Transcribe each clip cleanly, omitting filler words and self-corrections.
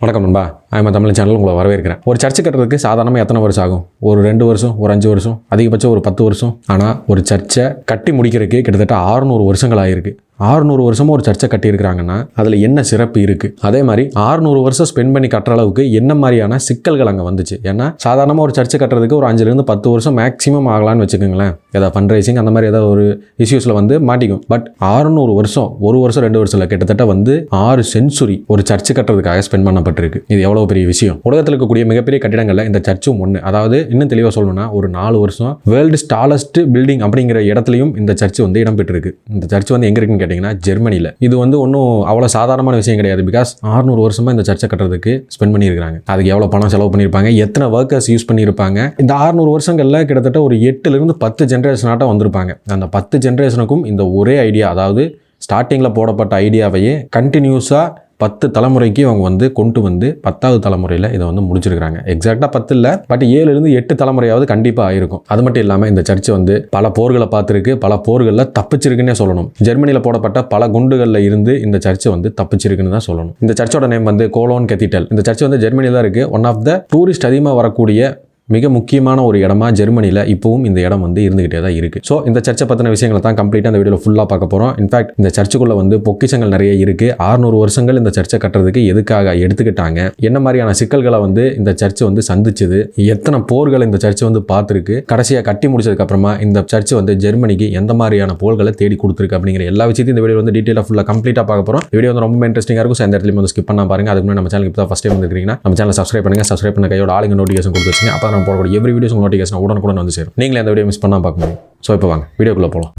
வணக்கம் நண்பா, ஆமா தமிழ் சேனல் உங்களை வரவேற்கிறேன். ஒரு சர்ச்சு கட்டுறதுக்கு சாதாரணமாக எத்தனை வருஷம் ஆகும்? ஒரு 2 வருஷம், ஒரு 5 வருஷம், அதிகபட்சம் ஒரு 10 வருஷம். ஆனால் ஒரு சர்ச்சை கட்டி முடிக்கிறதுக்கு கிட்டத்தட்ட 600 வருஷங்கள் ஆகிருக்கு. 600 வருஷமும் ஒரு சர்ச்சை கட்டியிருக்கிறாங்கன்னா அதில் என்ன சிறப்பு இருக்குது? அதே மாதிரி 600 வருஷம் ஸ்பெண்ட் பண்ணி கட்டுற அளவுக்கு என்ன மாதிரியான சிக்கல்கள் அங்கே வந்துச்சு? ஏன்னா சாதாரணமாக ஒரு சர்ச்சை கட்டுறதுக்கு ஒரு 5 10 வருஷம் மேக்ஸிமம் ஆகலான்னு வச்சுக்கோங்களேன். ஏதாவது ஃபண்ட் ரைசிங் அந்த மாதிரி ஏதாவது ஒரு இஷ்யூஸில் வந்து மாட்டிக்கும். பட் 600 வருஷம், 1 வருஷம் 2 வருஷம் இல்லை, கிட்டத்தட்ட வந்து 6 சென்ச்சுரி ஒரு சர்ச்சு கட்டுறதுக்காக ஸ்பெண்ட் பண்ணப்பட்டிருக்கு. இது எவ்வளோ பெரிய விஷயம். உலகத்தில் இருக்கக்கூடிய மிகப்பெரிய கட்டிடங்களில் இந்த சர்ச்சும் ஒன்று. அதாவது இன்னும் தெளிவாக சொல்லணும்னா ஒரு 4 வருஷம் வேர்ல்டு டாலஸ்ட் பில்டிங் அப்படிங்கிற இடத்துலையும் இந்த சர்ச்சு வந்து இடம்பெற்றிருக்கு. இந்த சர்ச் வந்து எங்கே இருக்குன்னு கேட்டிங்கன்னா ஜெர்மனியில். இது வந்து ஒன்றும் அவ்வளோ சாதாரணமான விஷயம் கிடையாது. பிகாஸ் 600 வருஷமாக இந்த சர்ச்சை கட்டுறதுக்கு ஸ்பெண்ட் பண்ணியிருக்காங்க. அதுக்கு எவ்வளோ பணம் செலவு பண்ணியிருப்பாங்க, எத்தனை ஒர்க்கர்ஸ் யூஸ் பண்ணியிருப்பாங்க. இந்த 600 வருஷங்களில் கிட்டத்தட்ட ஒரு 8 10 ஜென்ரேஷனாட்டம் வந்திருப்பாங்க. அந்த 10 ஜென்ரேஷனுக்கும் இந்த ஒரே ஐடியா, அதாவது ஸ்டார்டிங்கில் போடப்பட்ட ஐடியாவையே கண்டினியூஸாக 10 தலைமுறைக்கு அவங்க வந்து கொண்டு வந்து 10வது தலைமுறையில் இதை வந்து முடிச்சிருக்காங்க. எக்ஸாக்டாக 10 இல்லை, பட் 7 8 தலைமுறையாவது கண்டிப்பாக ஆயிருக்கும். அது மட்டும் இல்லாமல் இந்த சர்ச்சு வந்து பல போர்களை பார்த்துருக்கு, பல போர்களில் தப்பிச்சிருக்குன்னே சொல்லணும். ஜெர்மனியில் போடப்பட்ட பல குண்டுகளில் இருந்து இந்த சர்ச்சை வந்து தப்பிச்சிருக்குன்னு தான் சொல்லணும். இந்த சர்ச்சோட நேம் வந்து கோலோன் கத்தீட்ரல். இந்த சர்ச் வந்து ஜெர்மனியில் தான் இருக்குது. ஒன் ஆஃப் த டூரிஸ்ட் அதிகமாக வரக்கூடிய மிக முக்கியமான ஒரு இடமா ஜெர்மனியில் இப்போவும் இந்த இடம் வந்து இருந்துகிட்டே தான் இருக்குது. ஸோ இந்த சர்ச்சை பற்றின விஷயங்களை தான் கம்ப்ளீட்டாக இந்த வீடியோவில் ஃபுல்லாக பார்க்க போகிறோம். இன்ஃபேக்ட் இந்த சர்ச்சுக்குள்ளே வந்து பொக்கிஷங்கள் நிறைய இருக்குது. 600 வருஷங்கள் இந்த சர்ச்சை கட்டுறதுக்கு எதுக்காக எடுத்துக்கிட்டாங்க, என்ன மாதிரியான சிக்கல்களை வந்து இந்த சர்ச்சு வந்து சந்திச்சுது, எத்தனை போர்களை இந்த சர்ச்சு வந்து பார்த்துருக்கு, கடைசியாக கட்டி முடிச்சதுக்கப்புறமா இந்த சர்ச்சு வந்து ஜெர்மனிக்கு எந்த மாதிரியான போர்களை தேடி கொடுத்துருக்கு அப்படிங்கிற எல்லா விஷயத்தையும் இந்த வீடியோ வந்து டீட்டெயிலாக ஃபுல்லாக கம்ப்ளீட்டாக பார்க்க போகிறோம். வீடியோ வந்து ரொம்ப இன்ட்ரெஸ்டிங்காக இருக்கும். அந்த இடத்துல வந்து ஸ்கிப் பண்ணால் பாருங்க. அதுக்கு முன்னாடி நம்ம சேனலுக்கு இப்போ ஃபஸ்ட் டைம் வந்துருக்கீங்கன்னா நம்ம சேனல் சப்ஸ்கிரைப் பண்ணுங்கள். சப்ஸ்கிரைப் பண்ண கையோட ஆளுங்க நோட்டிஃபிகேஷன் கொடுத்து வச்சுங்க. அப்போ நம்ம போடக்கூடிய எவ்ரி வீடியோஸ் நோட்டிஃபிகேஷன் உடனுக்குடன் வந்து சேரும். நீங்களே அந்த வீடியோ மிஸ் பண்ணால் பார்க்க முடியும். ஸோ இப்போ வாங்க வீடியோக்குள்ளே போகலாம்.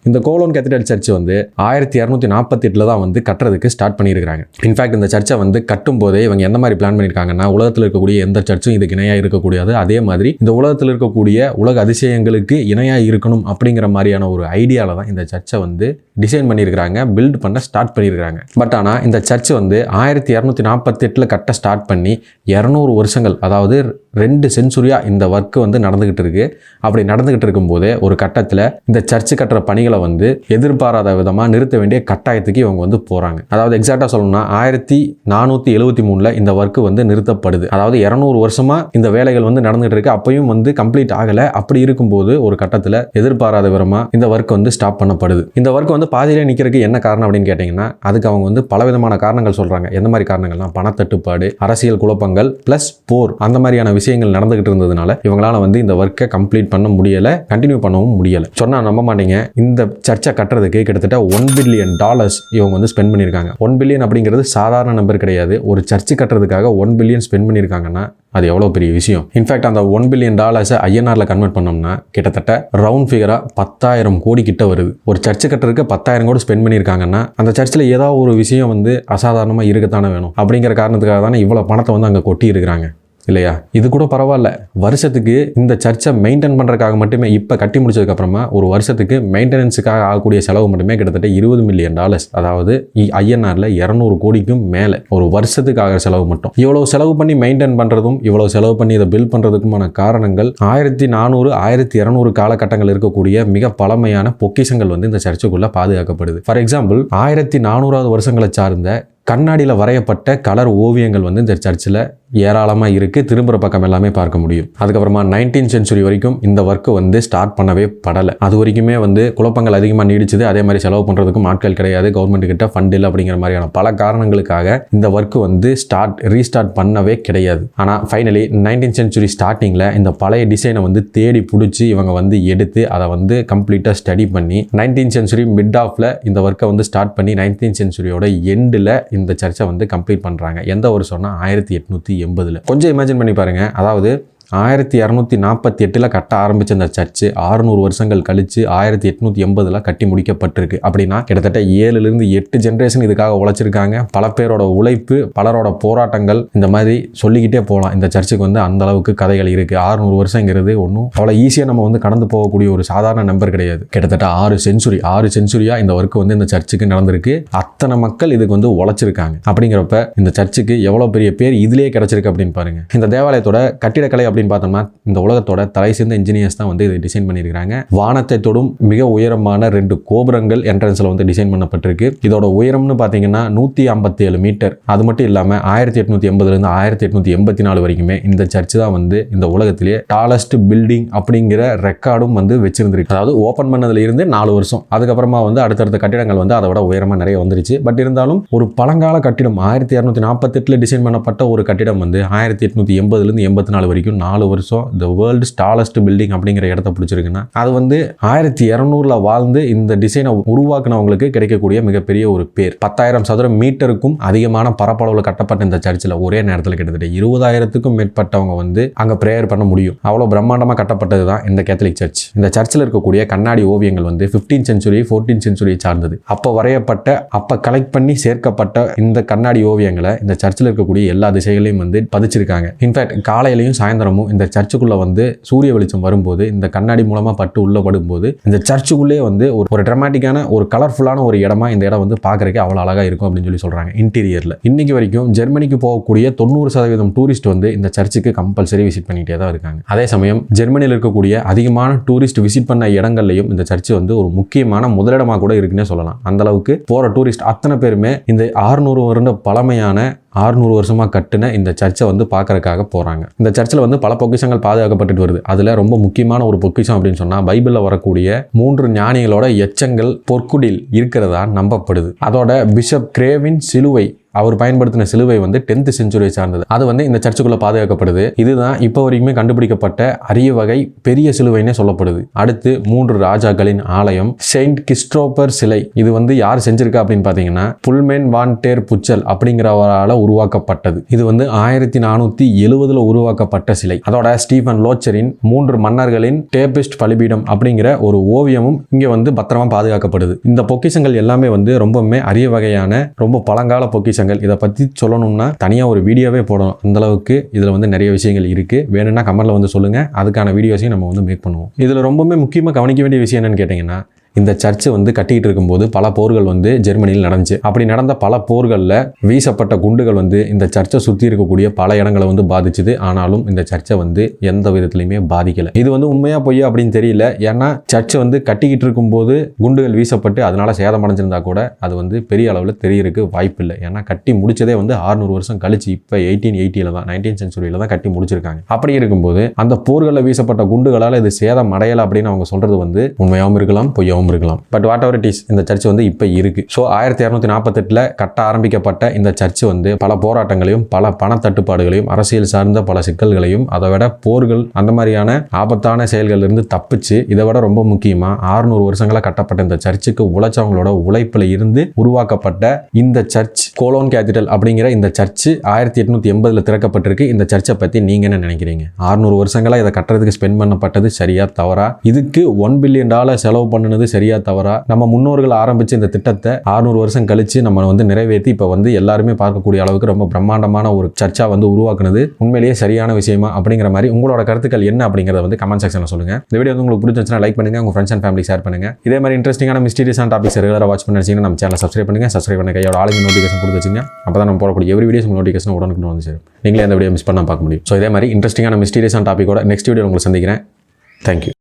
இந்த கோலோன் கத்தீட்ரல் சர்ச் வந்து 1248 தான் வந்து கட்டுறதுக்கு ஸ்டார்ட் பண்ணியிருக்காங்க. இன்ஃபேக்ட் இந்த சர்ச்சை வந்து கட்டும் போதே இவங்க எந்த மாதிரி பிளான் பண்ணியிருக்காங்கன்னா, உலகத்தில் இருக்கக்கூடிய எந்த சர்ச்சும் இதுக்கு இணையாக இருக்கக்கூடாது, அதே மாதிரி இந்த உலகத்தில் இருக்கக்கூடிய உலக அதிசயங்களுக்கு இணையாக இருக்கணும் அப்படிங்கிற மாதிரியான ஒரு ஐடியாவில் தான் இந்த சர்ச்சை வந்து டிசைன் பண்ணியிருக்கிறாங்க, பில்ட் பண்ண ஸ்டார்ட் பண்ணியிருக்காங்க. பட் ஆனால் இந்த சர்ச் வந்து 1248 கட்ட ஸ்டார்ட் பண்ணி 200 வருஷங்கள், அதாவது 2 சென்ச்சுரியாக இந்த ஒர்க்கு வந்து நடந்துகிட்டு இருக்கு. அப்படி நடந்துகிட்டு இருக்கும்போதே ஒரு கட்டத்தில் இந்த சர்ச்சு கட்டுற பணிகளை வந்து எதிர்பாராத விதமாக நிறுத்த வேண்டிய கட்டாயத்துக்கு இவங்க வந்து போறாங்க. அதாவது எக்ஸாக்டா சொல்லணும்னா 1473 இந்த ஒர்க் வந்து நிறுத்தப்படுது. அதாவது 200 வருஷமா இந்த வேலைகள் வந்து நடந்துட்டு இருக்கு, அப்பயும் வந்து கம்ப்ளீட் ஆகல. அப்படி இருக்கும்போது ஒரு கட்டத்தில் எதிர்பாராத விதமா இந்த ஒர்க் வந்து ஸ்டாப் பண்ணப்படுது. இந்த ஒர்க் வந்து பாதியிலே நிற்கிறதுக்கு என்ன காரணம் அப்படின்னு கேட்டீங்கன்னா, அதுக்கு அவங்க வந்து பலவிதமான காரணங்கள் சொல்றாங்க. எந்த மாதிரி காரணங்கள்னா, பணத்தட்டுப்பாடு, அரசியல் குழப்பங்கள் பிளஸ் போர், அந்த மாதிரியான விஷயங்கள் நடந்துகிட்டு இருந்ததுனால இவங்களால வந்து இந்த ஒர்க்கை கம்ப்ளீட் பண்ண முடியல, கண்டினியூ பண்ணவும் முடியல. சொன்னா நம்ப மாட்டீங்க, இந்த சர்ச்சை கட்டுறதுக்கு கிட்டத்தட்ட $1 பில்லியன் இவங்க வந்து ஸ்பெண்ட் பண்ணியிருக்காங்க. 1 பில்லியன் அப்படிங்கிறது சாதாரண நம்பர் கிடையாது. ஒரு சர்ச்சு கட்டுறதுக்காக 1 பில்லியன் ஸ்பெண்ட் பண்ணியிருக்காங்கன்னா அது எவ்வளோ பெரிய விஷயம். இன்ஃபேக்ட் அந்த $1 பில்லியன் INRல கன்வெர்ட் பண்ணோம்னா கிட்டத்தட்ட ரவுண்ட் ஃபிகரா 10,000 கோடி கிட்ட வருது. ஒரு சர்ச்சு கட்டுறதுக்கு 10,000 கோடி ஸ்பெண்ட் பண்ணியிருக்காங்கன்னா அந்த சர்ச்சில் ஏதாவது ஒரு விஷயம் வந்து அசாதாரணமாக இருக்கத்தானே வேணும். அப்படிங்கிற காரணத்துக்காக தானே இவ்வளோ பணத்தை வந்து அங்கே கொட்டி இருக்கிறாங்க இல்லையா? இது கூட பரவாயில்ல. வருஷத்துக்கு இந்த சர்ச்சை மெயின்டைன் பண்ணுறதுக்காக மட்டுமே இப்போ கட்டி முடிச்சதுக்கப்புறமா ஒரு வருஷத்துக்கு மெயின்டெனன்ஸுக்காக ஆகக்கூடிய செலவு மட்டுமே கிட்டத்தட்ட $20 மில்லியன், அதாவது INRல 200 கோடிக்கும் மேலே ஒரு வருஷத்துக்கு ஆகிற செலவு மட்டும். இவ்வளோ செலவு பண்ணி மெயின்டைன் பண்ணுறதும் இவ்வளோ செலவு பண்ணி இதை பில்ட் பண்ணுறதுக்குமான காரணங்கள் 1400 1200 காலகட்டங்கள் இருக்கக்கூடிய மிக பழமையான பொக்கிஷங்கள் வந்து இந்த சர்ச்சுக்குள்ளே பாதுகாக்கப்படுது. ஃபார் எக்ஸாம்பிள் 1400வது வருஷங்களை சார்ந்த கண்ணாடியில் வரையப்பட்ட கலர் ஓவியங்கள் வந்து இந்த சர்ச்சில் ஏராளமாக இருக்குது. திரும்புகிற பக்கம் எல்லாமே பார்க்க முடியும். அதுக்கப்புறமா 19th சென்ச்சுரி வரைக்கும் இந்த ஒர்க்கு வந்து ஸ்டார்ட் பண்ணவே படலை. அது வரைக்குமே வந்து குழப்பங்கள் அதிகமாக நீடிச்சுது. அதே மாதிரி செலவு பண்ணுறதுக்கும் ஆட்கள் கிடையாது, கவர்மெண்ட் கிட்ட ஃபண்ட் இல்லை, அப்படிங்கிற மாதிரியான பல காரணங்களுக்காக இந்த ஒர்க்கு வந்து ரீஸ்டார்ட் பண்ணவே கிடையாது. ஆனால் ஃபைனலி 19th சென்ச்சுரி ஸ்டார்டிங்கில் இந்த பழைய டிசைனை வந்து தேடி பிடிச்சி இவங்க வந்து எடுத்து அதை வந்து கம்ப்ளீட்டாக ஸ்டடி பண்ணி 19th சென்ச்சுரி மிட் ஆஃப்ல இந்த ஒர்க்கை வந்து ஸ்டார்ட் பண்ணி 19th சென்ச்சுரியோட எண்டில் இந்த சர்ச்சை வந்து கம்ப்ளீட் பண்ணுறாங்க. எந்த வருஷம்னா 1880. கொஞ்சம் இமேஜின் பண்ணி பாருங்க. அதாவது 1248 கட்ட ஆரம்பிச்ச அந்த சர்ச்சு 600 வருஷங்கள் கழிச்சு 1880 கட்டி முடிக்கப்பட்டிருக்கு. அப்படின்னா கிட்டத்தட்ட 7 8 ஜென்ரேஷன் இதுக்காக உழைச்சிருக்காங்க. பல பேரோட உழைப்பு, பலரோட போராட்டங்கள், இந்த மாதிரி சொல்லிக்கிட்டே போகலாம். இந்த சர்ச்சுக்கு வந்து அந்த அளவுக்கு கதைகள் இருக்கு. 600 வருஷங்கிறது ஒன்றும் அவ்வளோ ஈஸியாக நம்ம வந்து கடந்து போகக்கூடிய ஒரு சாதாரண நம்பர் கிடையாது. கிட்டத்தட்ட 6 சென்ச்சுரியா இந்த ஒர்க் வந்து இந்த சர்ச்சுக்கு நடந்திருக்கு. அத்தனை மக்கள் இதுக்கு வந்து உழைச்சிருக்காங்க. அப்படிங்கிறப்ப இந்த சர்ச்சுக்கு எவ்வளோ பெரிய பேர் இதுலேயே கிடைச்சிருக்கு அப்படின்னு பாருங்க. இந்த தேவாலயத்தோட கட்டிடக்கலை அப்படின்னு பார்த்தோம்னா இந்த உலகத்தோட தலை சிறந்த இன்ஜினியர்ஸ் தான் வந்து இதை டிசைன் பண்ணியிருக்காங்க. வானத்தை தொடும் மிக உயரமான 2 கோபுரங்கள் என்ட்ரன்ஸ்ல வந்து டிசைன் பண்ணப்பட்டிருக்கு. இதோட உயரம்னு பார்த்தீங்கன்னா 157 மீட்டர். அது மட்டும் இல்லாமல் 1880 1884 வரைக்குமே இந்த சர்ச் தான் வந்து இந்த உலகத்திலேயே டாலஸ்ட் பில்டிங் அப்படிங்கிற ரெக்கார்டும் வந்து வச்சிருந்திருக்கு. அதாவது ஓப்பன் பண்ணதுல இருந்து 4 வருஷம், அதுக்கப்புறமா வந்து அடுத்தடுத்த கட்டிடங்கள் வந்து அதை விட உயரமாக நிறைய வந்துருச்சு. பட் இருந்தாலும் ஒரு பழங்கால கட்டிடம் 1248 டிசைன் பண்ணப்பட்ட ஒரு கட்டிடம் வந்து 1880 84 வரைக்கும் 4 வருஷம் இந்த வேர்ல்டு டாலஸ்ட் பில்டிங் அப்படிங்கிற இடத்த பிடிச்சிருக்குன்னா அது வந்து 1200 வாழ்ந்து இந்த டிசைனை உருவாக்குனவங்களுக்கு கிடைக்கக்கூடிய மிகப்பெரிய ஒரு பேர். 10,000 சதுர மீட்டருக்கும் அதிகமான பரப்பளவில் கட்டப்பட்ட இந்த சர்ச்சில் ஒரே நேரத்தில் கிட்டத்தட்ட 20,000க்கும் மேற்பட்டவங்க வந்து அங்க பிரேயர் பண்ண முடியும். அவ்வளவு பிரம்மாண்டமா கட்டப்பட்டது தான் இந்த கேத்தலிக் சர்ச். இந்த சர்ச்சில் இருக்கக்கூடிய கண்ணாடி ஓவியங்கள் வந்து 15th century 14th century சார்ந்தது. அப்போ வரையப்பட்ட, அப்போ கலெக்ட் பண்ணி சேர்க்கப்பட்ட இந்த கண்ணாடி ஓவியங்களை இந்த சர்ச்சில் இருக்கக்கூடிய எல்லா திசைகளையும் வந்து பதிச்சிருக்காங்க. இன்ஃபேக்ட் காலையிலையும் சாயந்தரமும் இந்த சர்ச்சுக்குள்ள வந்து சூரிய வெளிச்சம் வரும்போது இந்த கண்ணாடி மூலமா பட்டு உள்ள படும்போது இந்த சர்ச்சுக்குள்ளே வந்து ஒரு டிராமாட்டிக்கான ஒரு கலர்ஃபுல்லான ஒரு இடமா இந்த இடம் வந்து பார்க்கறதுக்கு அவ்வளோ அழகா இருக்கும் அப்படின்னு சொல்றாங்க. இன்டீரியர்ல இன்னைக்கு வரைக்கும் ஜெர்மனிக்கு போகக்கூடிய 90% டூரிஸ்ட் வந்து இந்த சர்ச்சுக்கு கம்பல்சரி விசிட் பண்ணிட்டே தான் இருக்காங்க. அதே சமயம் ஜெர்மனியில் இருக்கக்கூடிய அதிகமான டூரிஸ்ட் விசிட் பண்ண இடங்கள்லையும் இந்த சர்ச் வந்து ஒரு முக்கியமான முதலிடமாக கூட இருக்குன்னே சொல்லலாம். அந்த அளவுக்கு போற டூரிஸ்ட் அத்தனை பேருமே இந்த 600 வருட பழமையான 600 வருஷமா கட்டின இந்த சர்ச்சை வந்து பார்க்கறதுக்காக போறாங்க. இந்த சர்ச்சில் வந்து பல பொக்கிஷங்கள் பாதுகாக்கப்பட்டு வருது. அதுல ரொம்ப முக்கியமான ஒரு பொக்கிஷம் அப்படின்னு சொன்னா பைபிள்ல வரக்கூடிய 3 ஞானிகளோட எச்சங்கள் பொற்குடியில் இருக்கிறதா நம்பப்படுது. அதோட பிஷப் கிரேவின் சிலுவை, அவர் பயன்படுத்தின சிலுவை வந்து 10th century சார்ந்தது. அது வந்து இந்த சர்ச்சுக்குள்ள பாதுகாக்கப்படுது. இதுதான் இப்போ வரைக்குமே கண்டுபிடிக்கப்பட்ட அரிய வகை பெரிய சிலுவைன்னே சொல்லப்படுது. அடுத்து 3 ராஜாக்களின் ஆலயம், செயின்ட் கிறிஸ்டோபர் சிலை. இது வந்து யார் செஞ்சிருக்கா அப்படின்னு பாத்தீங்கன்னா புல்மேன் வான் டேர் புச்சல் அப்படிங்கிறவரால் உருவாக்கப்பட்டது. இது வந்து 1470 உருவாக்கப்பட்ட சிலை. அதோட ஸ்டீஃபன் லோச்சரின் 3 மன்னர்களின் டேபிஸ்ட் பலிபீடம் அப்படிங்கிற ஒரு ஓவியமும் இங்க வந்து பத்திரமா பாதுகாக்கப்படுது. இந்த பொக்கிஷங்கள் எல்லாமே வந்து ரொம்பவுமே அரிய வகையான ரொம்ப பழங்கால பொக்கிஷங்கள். இதை பத்தி சொல்லணும்னா தனியா ஒரு வீடியோவே போடணும். அந்த அளவுக்கு இதுல வந்து நிறைய விஷயங்கள் இருக்கு. வேணும்னா கமெண்ட்ல வந்து சொல்லுங்க, அதுக்கான வீடியோஸையும் நம்ம வந்து மேக் பண்ணுவோம். இதுல ரொம்பவுமே முக்கியமா கவனிக்க வேண்டிய விஷயம் என்னன்னு கேட்டீங்கன்னா, இந்த சர்ச்சு வந்து கட்டிக்கிட்டு இருக்கும்போது பல போர்கள் வந்து ஜெர்மனியில் நடந்துச்சு. அப்படி நடந்த பல போர்களில் வீசப்பட்ட குண்டுகள் வந்து இந்த சர்ச்சை சுற்றி இருக்கக்கூடிய பல இடங்களை வந்து பாதிச்சுது. ஆனாலும் இந்த சர்ச்சை வந்து எந்த விதத்துலையுமே பாதிக்கலை. இது வந்து உண்மையா பொய்யா அப்படின்னு தெரியல. ஏன்னா சர்ச்சை வந்து கட்டிக்கிட்டு இருக்கும்போது குண்டுகள் வீசப்பட்டு அதனால சேதமடைஞ்சிருந்தா கூட அது வந்து பெரிய அளவில் தெரியறதுக்கு வாய்ப்பு இல்லை. ஏன்னா கட்டி முடிச்சதே வந்து 600 வருஷம் கழிச்சு இப்போ 1880 தான் 19th century தான் கட்டி முடிச்சிருக்காங்க. அப்படி இருக்கும்போது அந்த போர்களில் வீசப்பட்ட குண்டுகளால் இது சேதம் அடையலை அப்படின்னு அவங்க சொல்றது வந்து உண்மையாகவும் இருக்கலாம், பொய்யாவும் இருக்கலாம். But what ever it is, இந்த சர்ச் வந்து இப்ப இருக்கு. ஸோ 1248 கட்ட ஆரம்பிக்கப்பட்ட இந்த சர்ச் வந்து பல போராட்டங்களையும் பல பண தட்டுப்பாடுகளையும் அரசியல் சார்ந்த பல சிக்கல்களையும் அதை விட போர்கள் அந்த மாதிரியான ஆபத்தான செயல்கள் இருந்து தப்பிச்சு இதை விட ரொம்ப முக்கியமா 600 வருஷங்களா கட்டப்பட்ட இந்த சர்ச்சுக்கு உழைச்சவங்களோட உழைப்புல இருந்து உருவாக்கப்பட்ட இந்த சர்ச் கோலோன் கேத்தீட்ரல் அப்படிங்கிற இந்த சர்ச் 1880 திறக்கப்பட்டிருக்கு. இந்த சர்ச்சை பத்தி நீங்க என்ன நினைக்கிறீங்க? 600 வருஷங்களா இதை கட்டுறதுக்கு ஸ்பெண்ட் பண்ணப்பட்டது சரியா தவறா? இதுக்கு $1 billion செலவு பண்ணினது சரியா தவறா? நம்ம முன்னோர்கள் ஆரம்பிச்ச இந்த திட்டத்தை 600 வருஷம் கழிச்சு நம்ம வந்து நிறைவேற்றி இப்ப வந்து எல்லாருமே பார்க்கக்கூடிய அளவுக்கு ரொம்ப பிரம்மாண்டமான ஒரு சர்ச்சா வந்து உருவாக்குனது உண்மையிலேயே சரியான விஷயமா அப்படிங்கிற மாதிரி உங்களோட கருத்துக்கள் என்ன அப்படிங்கறத வந்து கமெண்ட் செக்ஷன்ல சொல்லுங்க. இந்த வீடியோ வந்து உங்களுக்கு பிடிச்சிருந்துச்சுன்னா லைக் பண்ணுங்க, உங்க ஃப்ரெண்ட்ஸ் அண்ட் ஃபேமிலி ஷேர் பண்ணுங்க. இதே மாதிரி இன்ட்ரெஸ்டிங்கான மிஸ்டீரியஸான டாபிக்ஸ் ரெகுலரா வாட்ச் பண்ணி நினைச்சீங்கன்னா நம்ம சேனலை சப்ஸ்கிரைப் பண்ணுங்க. சப்ஸ்கிரைப் பண்ண கையோட ஆளுங்க நோட்டிஃபிகேஷன் கொடுத்து வச்சுங்க. அப்பதான் நம்ம போடக்கூடிய எவ்ரி வீடியோஸ் நோட்டிஃபிகேஷன் உடனுக்குன்னு வந்து சேரும். நீங்களே அந்த வீடியோ மிஸ் பண்ணாம பார்க்க முடியும். ஸோ இதே மாதிரி இன்ட்ரெஸ்டிங்கான மிஸ்டீரியஸான டாபிக்கோட நெக்ஸ்ட் வீடியோ உங்களை சந்திக்கிறேன். தேங்க்யூ.